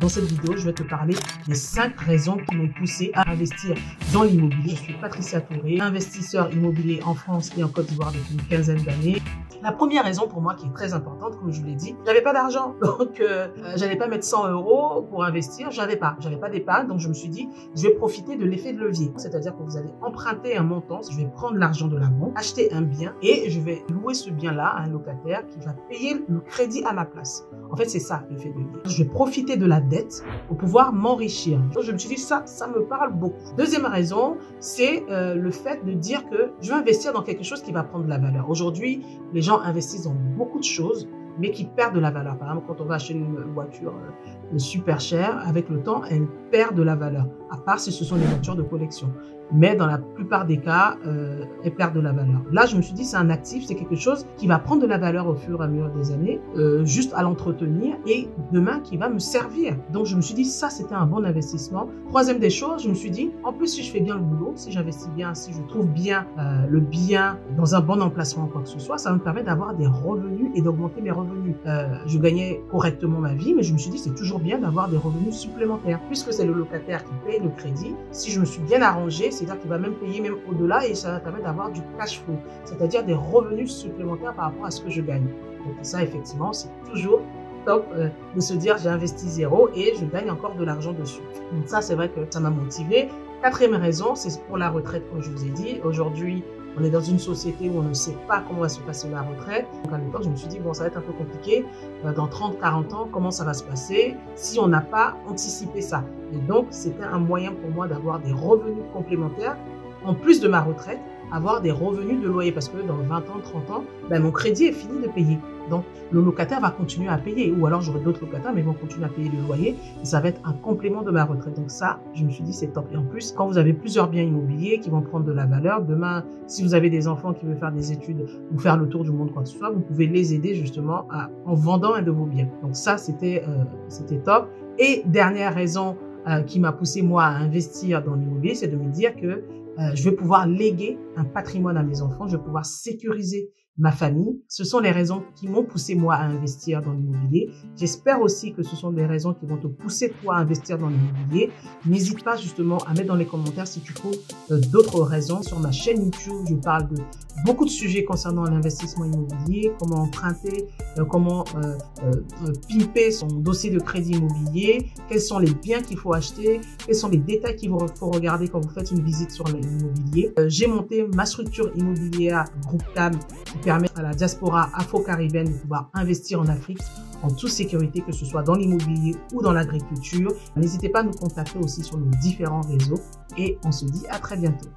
Dans cette vidéo, je vais te parler des 5 raisons qui m'ont poussé à investir dans l'immobilier. Je suis Patricia Touré, investisseur immobilier en France et en Côte d'Ivoire depuis une quinzaine d'années. La première raison pour moi qui est très importante, comme je vous l'ai dit, j'avais pas d'argent, donc j'allais pas mettre 100 € pour investir, j'avais pas d'épargne, donc je me suis dit, je vais profiter de l'effet de levier, c'est-à-dire que vous allez emprunter un montant, je vais prendre l'argent de la banque, acheter un bien et je vais louer ce bien-là à un locataire qui va payer le crédit à ma place. En fait, c'est ça l'effet de levier. Je vais profiter de la dette pour pouvoir m'enrichir. Donc je me suis dit, ça me parle beaucoup. Deuxième raison, c'est le fait de dire que je vais investir dans quelque chose qui va prendre de la valeur. Aujourd'hui, les gens investissent dans beaucoup de choses, mais qui perdent de la valeur. Par exemple, quand on va acheter une voiture super chère, avec le temps, elle perd de la valeur, à part si ce sont des voitures de collection. Mais dans la plupart des cas, elle perd de la valeur. Là, je me suis dit, c'est un actif, c'est quelque chose qui va prendre de la valeur au fur et à mesure des années, juste à l'entretenir et demain qui va me servir. Donc, je me suis dit, ça, c'était un bon investissement. Troisième des choses, je me suis dit, en plus, si je fais bien le boulot, si j'investis bien, si je trouve bien le bien dans un bon emplacement, quoi que ce soit, ça va me permettre d'avoir des revenus et d'augmenter mes revenus. Je gagnais correctement ma vie, mais je me suis dit, c'est toujours bien d'avoir des revenus supplémentaires. Puisque c'est le locataire qui paye le crédit, si je me suis bien arrangé, c'est-à-dire qu'il va même payer même au-delà et ça va permettre d'avoir du cash flow, c'est-à-dire des revenus supplémentaires par rapport à ce que je gagne. Donc ça, effectivement, c'est toujours top de se dire j'ai investi 0 et je gagne encore de l'argent dessus. Donc ça, c'est vrai que ça m'a motivé. Quatrième raison, c'est pour la retraite, comme je vous ai dit. Aujourd'hui, on est dans une société où on ne sait pas comment va se passer la retraite. Donc à l'époque, je me suis dit, bon, ça va être un peu compliqué. Dans 30-40 ans, comment ça va se passer si on n'a pas anticipé ça? Et donc, c'était un moyen pour moi d'avoir des revenus complémentaires, en plus de ma retraite, avoir des revenus de loyer. Parce que dans 20 ans, 30 ans, mon crédit est fini de payer. Donc, le locataire va continuer à payer. Ou alors, j'aurai d'autres locataires, mais ils vont continuer à payer le loyer. Et ça va être un complément de ma retraite. Donc ça, je me suis dit, c'est top. Et en plus, quand vous avez plusieurs biens immobiliers qui vont prendre de la valeur, demain, si vous avez des enfants qui veulent faire des études ou faire le tour du monde, quoi que ce soit, vous pouvez les aider justement en vendant un de vos biens. Donc ça, c'était top. Et dernière raison qui m'a poussé, moi, à investir dans l'immobilier, c'est de me dire que je vais pouvoir léguer un patrimoine à mes enfants, je vais pouvoir sécuriser ma famille. Ce sont les raisons qui m'ont poussé moi à investir dans l'immobilier. J'espère aussi que ce sont des raisons qui vont te pousser toi à investir dans l'immobilier. N'hésite pas justement à mettre dans les commentaires si tu trouves d'autres raisons. Sur ma chaîne YouTube, je parle de beaucoup de sujets concernant l'investissement immobilier, comment emprunter, comment pimper son dossier de crédit immobilier, quels sont les biens qu'il faut acheter, quels sont les détails qu'il faut regarder quand vous faites une visite sur l'immobilier. J'ai monté ma structure immobilière Groupe CAM qui permet à la diaspora afro-caribéenne de pouvoir investir en Afrique en toute sécurité, que ce soit dans l'immobilier ou dans l'agriculture. N'hésitez pas à nous contacter aussi sur nos différents réseaux et on se dit à très bientôt.